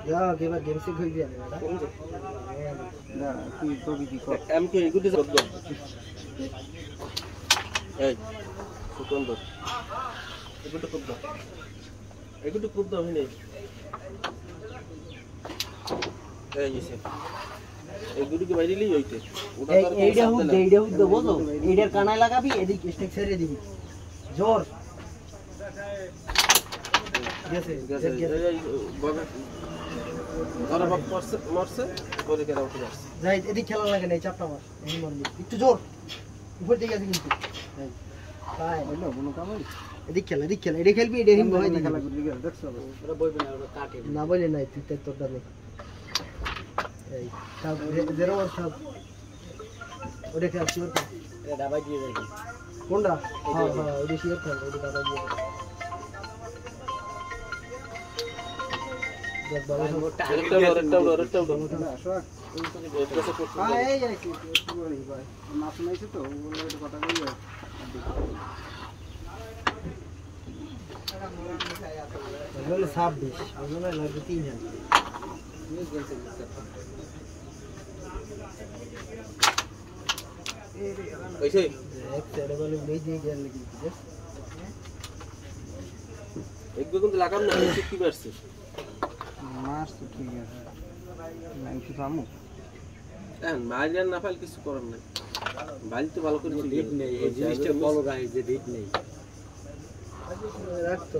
যা কেবা গেম সে কই দিয়া না কি ছবি কি কর এম কে গুড ইজ গড এই সুকন্দর এগুলো খুব দাও এগুলো খুব দাও নেই এই এসে এগুলো কি বাইরেলি হইতে ওটা তো এইটা হুদ দেবো তো এইটার কানায় লাগাবি এদিক স্টেক ছেড়ে দিবি জোর গেছে এই বাবা ধরে বাপ মারছে করে কেন উঠে যাচ্ছে যাই এদিক খেলা লাগে না চাপটা মার এই মারলি একটু জোর উপর দিকে আছে কিন্তু তাই হলো কোনো কাম হই এদিক খেলা এটা খেলবি এটা হিম ভয় খেলা করবি দেখছো ওরা বইবে না ওরা কাটে না বলে নাই তুই তোর দামে এই সব জেরো সব ওরে খেলা শিওর এটা দাবাই দিয়ে দেখি কোনটা হ্যাঁ ওরে শিওর খেলা ওরে দাবাই দিয়ে দেখ বাবা আরেকটা আসো এই আইছি ভাই মাছ নাইছে তো ওগুলো কথা কইলো ওগুলো 26 ওগুলো লাগবে 3000 कैसे एक साइड वाले ले दे गया लेकिन एक दो दिन लागाम ना की করছে মাস তো ঠিক আছে নাই কি পামু মারিয়ান না ফাইল কিছু করার নাই বালি তো ভালো করে দিট নেই এই জিনিসটা বলো গাই যে দিট নেই রাখ তো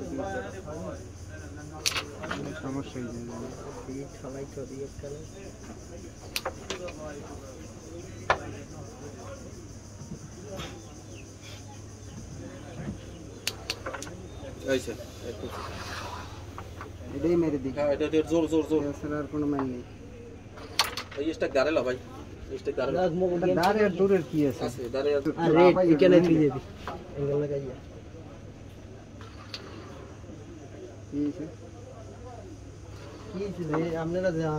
সমস্যা হই যায় দিট খালাই তো দিয়ে কালে ऐसे এটাই মেরে দিই হ্যাঁ এটা জোর এছাড়া আর কোনো মান নেই এই স্টক দাঁড়ে লা ভাই স্টক দাঁড়ে দাঁড়ে আর দূরের কি আছে দাঁড়ে আর রেড এখানে তুই দিবি এঙ্গেল লাগাইয়া কি আছে রে আপনারা যা